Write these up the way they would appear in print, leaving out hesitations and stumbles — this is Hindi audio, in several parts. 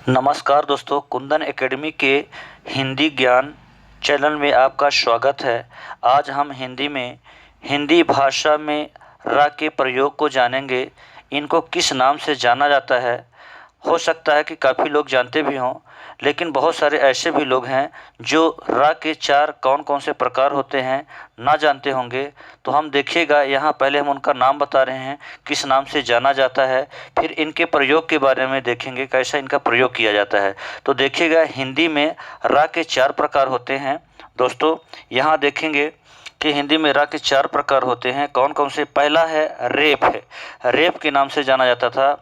नमस्कार दोस्तों, कुंदन एकेडमी के हिंदी ज्ञान चैनल में आपका स्वागत है। आज हम हिंदी भाषा में रा के प्रयोग को जानेंगे। इनको किस नाम से जाना जाता है। हो सकता है कि काफ़ी लोग जानते भी हों, लेकिन बहुत सारे ऐसे भी लोग हैं जो रा के चार कौन कौन से प्रकार होते हैं ना जानते होंगे। तो हम देखिएगा, यहाँ पहले हम उनका नाम बता रहे हैं, किस नाम से जाना जाता है, फिर इनके प्रयोग के बारे में देखेंगे कैसा इनका प्रयोग किया जाता है। तो देखिएगा, हिंदी में रा के चार प्रकार होते हैं। दोस्तों, यहाँ देखेंगे कि हिंदी में रा के चार प्रकार होते हैं। कौन कौन से? पहला है रेप है, रेप के नाम से जाना जाता था।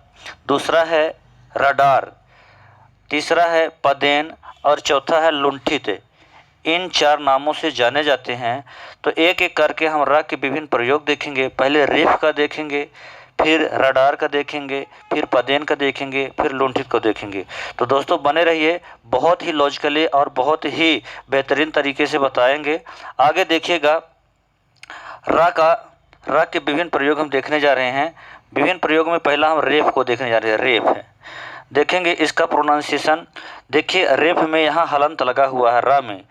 दूसरा है रडार, तीसरा है पदेन और चौथा है लुंठित। इन चार नामों से जाने जाते हैं। तो एक एक करके हम रा के विभिन्न प्रयोग देखेंगे। पहले रेप का देखेंगे, फिर रडार का देखेंगे, फिर पदेन का देखेंगे, फिर लुंठित को देखेंगे। तो दोस्तों बने रहिए, बहुत ही लॉजिकली और बहुत ही बेहतरीन तरीके से बताएंगे। आगे देखिएगा, रा के विभिन्न प्रयोग हम देखने जा रहे हैं। विभिन्न प्रयोग में पहला हम रेप को देखने जा रहे हैं। रेप है, देखेंगे इसका प्रोनाउंसिएशन। देखिए, रेप में यहाँ हलंत लगा हुआ है रा में।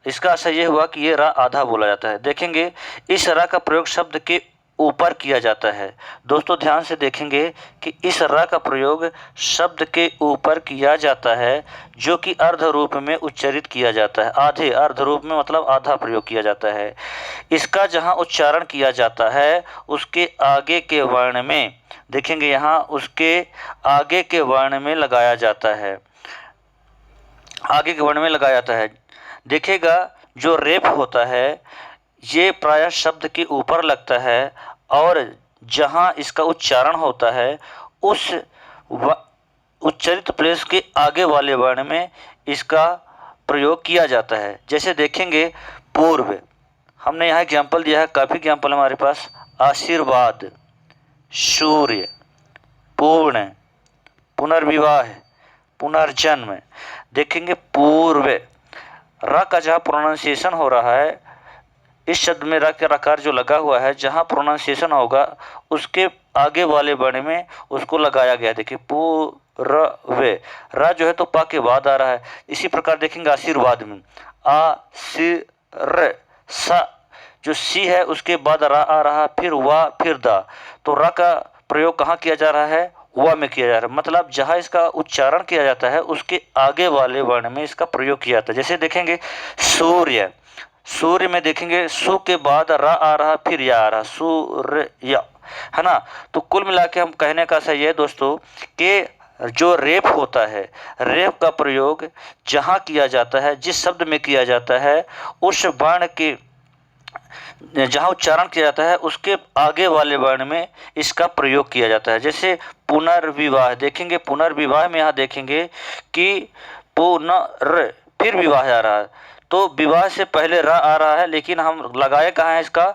इसका असर ये हुआ कि ये रा आधा बोला जाता है। देखेंगे, इस रा का प्रयोग शब्द के ऊपर किया जाता है। दोस्तों ध्यान से देखेंगे कि इस रा का प्रयोग शब्द के ऊपर किया जाता है, जो कि अर्ध रूप में उच्चारित किया जाता है। आधे अर्ध रूप में मतलब आधा प्रयोग किया जाता है। इसका जहाँ उच्चारण किया जाता है उसके आगे के वर्ण में, देखेंगे यहाँ उसके आगे के वर्ण में लगाया जाता है। आगे के वर्ण में लगाया जाता है। देखिएगा, जो रेप होता है ये प्रायः शब्द के ऊपर लगता है और जहाँ इसका उच्चारण होता है उस उच्चारित प्लेस के आगे वाले वर्ण में इसका प्रयोग किया जाता है। जैसे देखेंगे, पूर्व, हमने यहाँ एग्जाम्पल दिया है, काफ़ी एग्जाम्पल हमारे पास। आशीर्वाद, सूर्य, पूर्ण, पुनर्विवाह, पुनर्जन्म। देखेंगे पूर्व, रा का जहाँ प्रोनाउंसिएशन हो रहा है, इस शब्द में रा का रकार जो लगा हुआ है, जहाँ प्रोनाउंसिएशन होगा उसके आगे वाले वर्ण में उसको लगाया गया। देखिए पूर्व, रा जो है तो पा के बाद आ रहा है। इसी प्रकार देखेंगे आशीर्वाद में आ सिर सा, जो सी है उसके बाद रा आ रहा, फिर वा, फिर दा। तो रा का प्रयोग कहाँ किया जा रहा है? वा में किया जा रहा है। मतलब जहाँ इसका उच्चारण किया जाता है उसके आगे वाले वर्ण में इसका प्रयोग किया जाता है। जैसे देखेंगे सूर्य, सूर्य में देखेंगे सु के बाद रा आ रहा, फिर या आ रहा, सूर्य, है ना। तो कुल मिला के हम कहने का सही है दोस्तों कि जो रेप होता है, रेप का प्रयोग जहाँ किया जाता है, जिस शब्द में किया जाता है, उस वर्ण के जहाँ उच्चारण किया जाता है उसके आगे वाले वर्ण में इसका प्रयोग किया जाता है। जैसे पुनर्विवाह, देखेंगे पुनर्विवाह में यहाँ देखेंगे कि पुनर, फिर विवाह आ रहा है, तो विवाह से पहले रा आ रहा है, लेकिन हम लगाए कहाँ है? इसका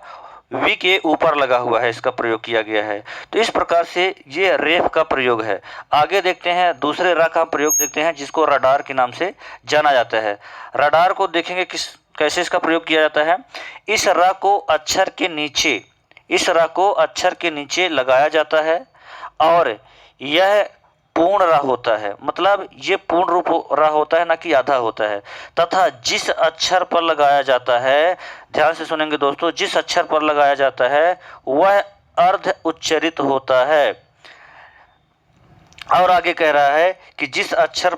वी के ऊपर लगा हुआ है, इसका प्रयोग किया गया है। तो इस प्रकार से ये रेप का प्रयोग है। आगे देखते हैं, दूसरे रा का प्रयोग देखते हैं जिसको रडार के नाम से जाना जाता है। रडार को देखेंगे कैसे इसका प्रयोग किया जाता है। इस रा को अक्षर के नीचे, इस रा को अक्षर के नीचे लगाया जाता है और यह पूर्ण रा होता है। मतलब ये पूर्ण रूप रा होता है, ना कि आधा होता है। तथा जिस अक्षर पर लगाया जाता है, ध्यान से सुनेंगे दोस्तों, जिस अक्षर पर लगाया जाता है वह अर्ध उच्चरित होता है। और आगे कह रहा है कि जिस अक्षर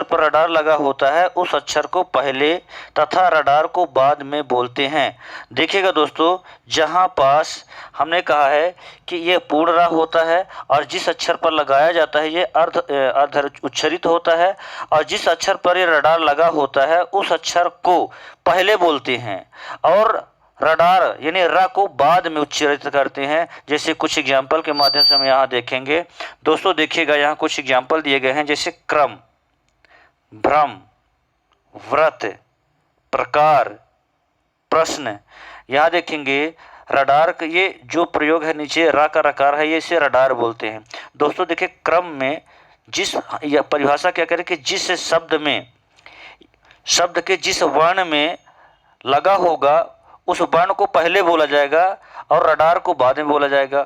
पर रडार लगा होता है उस अक्षर को पहले तथा रडार को बाद में बोलते हैं। देखिएगा दोस्तों, जहाँ पास हमने कहा है कि ये पूर्ण रा होता है और जिस अक्षर पर लगाया जाता है ये अर्ध उच्चरित होता है, और जिस अक्षर पर ये रडार लगा होता है उस अक्षर को पहले बोलते हैं और रडार यानी रा को बाद में उच्चारित करते हैं। जैसे कुछ एग्जाम्पल के माध्यम से हम यहाँ देखेंगे। दोस्तों देखिएगा, यहाँ कुछ एग्जाम्पल दिए गए हैं, जैसे क्रम, भ्रम, व्रत, प्रकार, प्रश्न। यहाँ देखेंगे रडार का ये जो प्रयोग है, नीचे रा का रकार है, ये इसे रडार बोलते हैं। दोस्तों देखिए, क्रम में जिस या परिभाषा क्या करें कि जिस शब्द के जिस वर्ण में लगा होगा उस वर्ण को पहले बोला जाएगा और रडार को बाद में बोला जाएगा।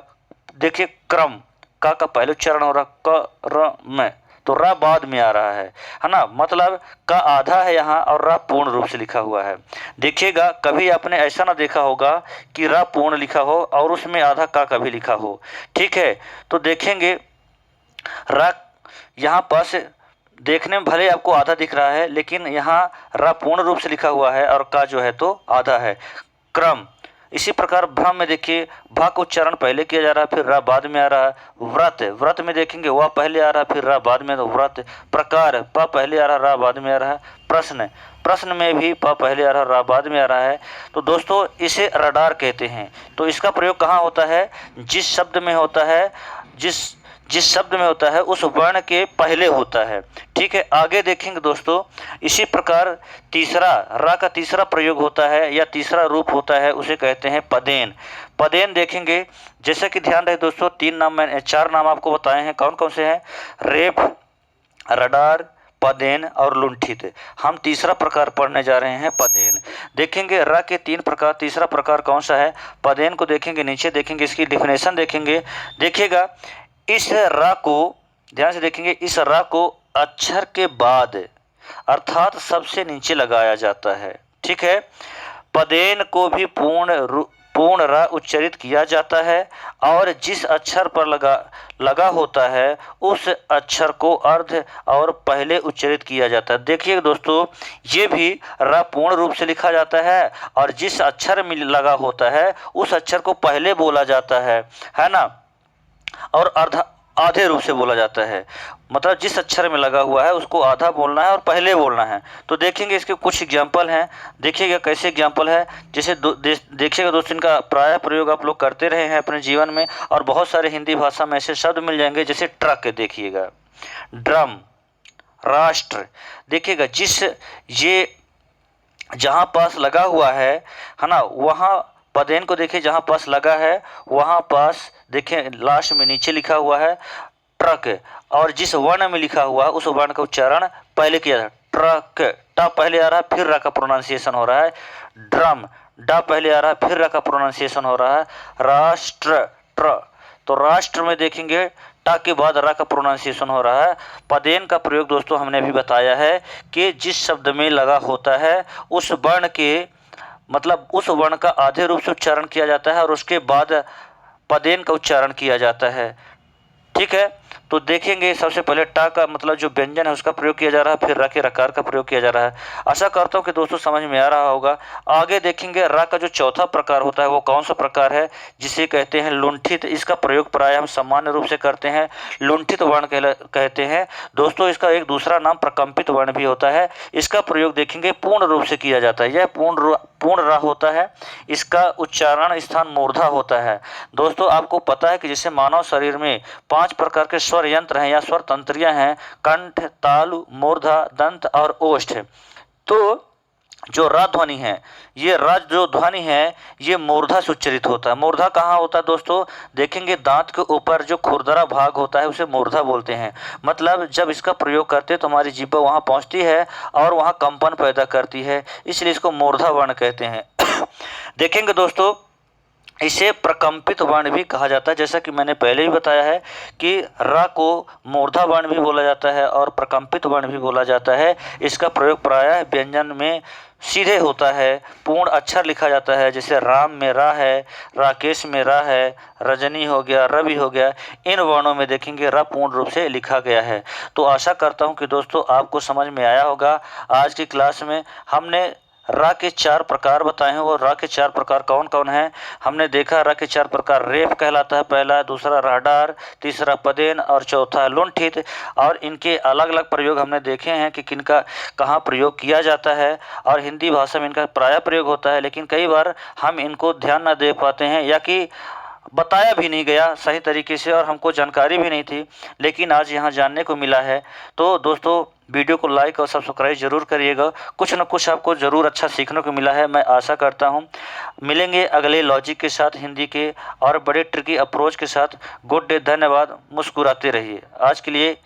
देखिए क्रम, का पहले उच्चारण हो रहा, क र में, तो रा बाद में आ रहा है ना, मतलब का आधा है यहाँ और रा पूर्ण रूप से लिखा हुआ है। देखिएगा कभी आपने ऐसा ना देखा होगा कि रा पूर्ण लिखा हो और उसमें आधा का कभी लिखा हो। ठीक है, तो देखेंगे रा यहाँ पास देखने में भले आपको आधा दिख रहा है, लेकिन यहाँ रा पूर्ण रूप से लिखा हुआ है और का जो है तो आधा है। क्रम इसी प्रकार भ्रम में देखिए भा का उच्चारण पहले किया जा रहा है, फिर रा बाद में आ रहा है। व्रत व्रत में देखेंगे वह पहले आ रहा है, फिर रा बाद में, तो व्रत। प्रकार प पहले आ रहा है, रा बाद में आ रहा है। प्रश्न प्रश्न में भी प पहले आ रहा है, रा बाद में आ रहा है। तो दोस्तों इसे रडार कहते हैं। तो इसका प्रयोग कहाँ होता है? जिस शब्द में होता है, जिस शब्द में होता है उस वर्ण के पहले होता है। ठीक है, आगे देखेंगे दोस्तों इसी प्रकार तीसरा रा का तीसरा प्रयोग होता है या तीसरा रूप होता है, उसे कहते हैं पदेन। पदेन देखेंगे जैसे कि ध्यान रहे दोस्तों, चार नाम आपको बताए हैं, कौन कौन से हैं? रेफ, रडार, पदेन और लुंठित। हम तीसरा प्रकार पढ़ने जा रहे हैं पदेन। देखेंगे रा के तीन प्रकार, तीसरा प्रकार कौन सा है? पदेन को देखेंगे, नीचे देखेंगे इसकी डिफिनेशन देखेंगे। देखिएगा इस रा को ध्यान से देखेंगे, इस रा को अक्षर के बाद अर्थात सबसे नीचे लगाया जाता है। ठीक है, पदेन को भी पूर्ण रा उच्चारित किया जाता है और जिस अक्षर पर लगा होता है उस अक्षर को अर्ध और पहले उच्चारित किया जाता है। देखिए दोस्तों ये भी रा पूर्ण रूप से लिखा जाता है और जिस अक्षर में लगा होता है उस अक्षर को पहले बोला जाता है ना, और आधे रूप से बोला जाता है। मतलब जिस अक्षर में लगा हुआ है उसको आधा बोलना है और पहले बोलना है। तो देखेंगे इसके कुछ एग्जाम्पल हैं, देखिएगा कैसे एग्जाम्पल है। जैसे देखिएगा दोस्तों इनका प्राय प्रयोग आप लोग करते रहे हैं अपने जीवन में, और बहुत सारे हिंदी भाषा में ऐसे शब्द मिल जाएंगे जैसे ट्रक, देखिएगा ड्रम, राष्ट्र। देखिएगा जिस ये जहाँ पास लगा हुआ है ना, वहाँ पदेन को देखिए जहाँ पास लगा है वहाँ पास देखें लास्ट में नीचे लिखा हुआ है ट्रक, और जिस वर्ण में लिखा हुआ है उस वर्ण का उच्चारण पहले किया जाए। ट्रक टा पहले आ रहा है, फिर रा का प्रोनाउंसिएशन हो रहा है। ड्रम डा पहले आ रहा है, फिर रा का प्रोनाउंसिएशन हो रहा है। राष्ट्र ट्र, तो राष्ट्र में देखेंगे टा के बाद रा का प्रोनाउंसिएशन हो रहा है। पदेन का प्रयोग दोस्तों हमने भी बताया है कि जिस शब्द में लगा होता है उस वर्ण के मतलब उस वर्ण का आधे रूप से उच्चारण किया जाता है और उसके बाद पदेन का उच्चारण किया जाता है। ठीक है, तो देखेंगे सबसे पहले टा का मतलब जो व्यंजन है उसका प्रयोग किया जा रहा है, फिर रा के रकार का प्रयोग किया जा रहा है। आशा करता हूँ कि दोस्तों समझ में आ रहा होगा। आगे देखेंगे रा का जो चौथा प्रकार होता है वो कौन सा प्रकार है, जिसे कहते हैं लुंठित। इसका प्रयोग प्राय हम सामान्य रूप से करते हैं, लुंठित वर्ण कहते हैं। दोस्तों इसका एक दूसरा नाम प्रकंपित वर्ण भी होता है। इसका प्रयोग देखेंगे पूर्ण रूप से किया जाता है। यह पूर्ण रा होता है, इसका उच्चारण स्थान मूर्धा होता है। दोस्तों आपको पता है कि जैसे मानव शरीर में 5 प्रकार के स्वर यंत्र हैं या स्वर तंत्रियां हैं, कंठ, तालु, मूर्धा, दंत और ओष्ठ। तो जो रा ध्वनि है, ये रा जो ध्वनि है ये मूर्धा से उच्चरित होता है। मूर्धा कहाँ होता है दोस्तों? देखेंगे दांत के ऊपर जो खुरदरा भाग होता है उसे मूर्धा बोलते हैं। मतलब जब इसका प्रयोग करते हैं तो हमारी जीभ वहाँ पहुँचती है और वहाँ कंपन पैदा करती है, इसलिए इसको मूर्धा वर्ण कहते हैं। देखेंगे दोस्तों इसे प्रकंपित वर्ण भी कहा जाता है। जैसा कि मैंने पहले ही बताया है कि रा को मूर्धा वर्ण भी बोला जाता है और प्रकंपित वर्ण भी बोला जाता है। इसका प्रयोग प्रायः व्यंजन में सीधे होता है, पूर्ण अक्षर लिखा जाता है। जैसे राम में रा है, राकेश में रा है, रजनी हो गया, रवि हो गया, इन वर्णों में देखेंगे रा पूर्ण रूप से लिखा गया है। तो आशा करता हूँ कि दोस्तों आपको समझ में आया होगा। आज की क्लास में हमने रा के 4 प्रकार बताए हैं। वो रा के 4 प्रकार कौन कौन हैं हमने देखा। रा के 4 प्रकार रेफ कहलाता है पहला, दूसरा राडार, तीसरा पदेन और चौथा लुंठित। और इनके अलग अलग प्रयोग हमने देखे हैं कि किनका कहाँ प्रयोग किया जाता है, और हिंदी भाषा में इनका प्राय प्रयोग होता है। लेकिन कई बार हम इनको ध्यान न दे पाते हैं या कि बताया भी नहीं गया सही तरीके से और हमको जानकारी भी नहीं थी, लेकिन आज यहाँ जानने को मिला है। तो दोस्तों वीडियो को लाइक और सब्सक्राइब जरूर करिएगा, कुछ न कुछ आपको ज़रूर अच्छा सीखने को मिला है, मैं आशा करता हूँ। मिलेंगे अगले लॉजिक के साथ हिंदी के और बड़े ट्रिकी अप्रोच के साथ। गुड डे, धन्यवाद, मुस्कुराते रहिए। आज के लिए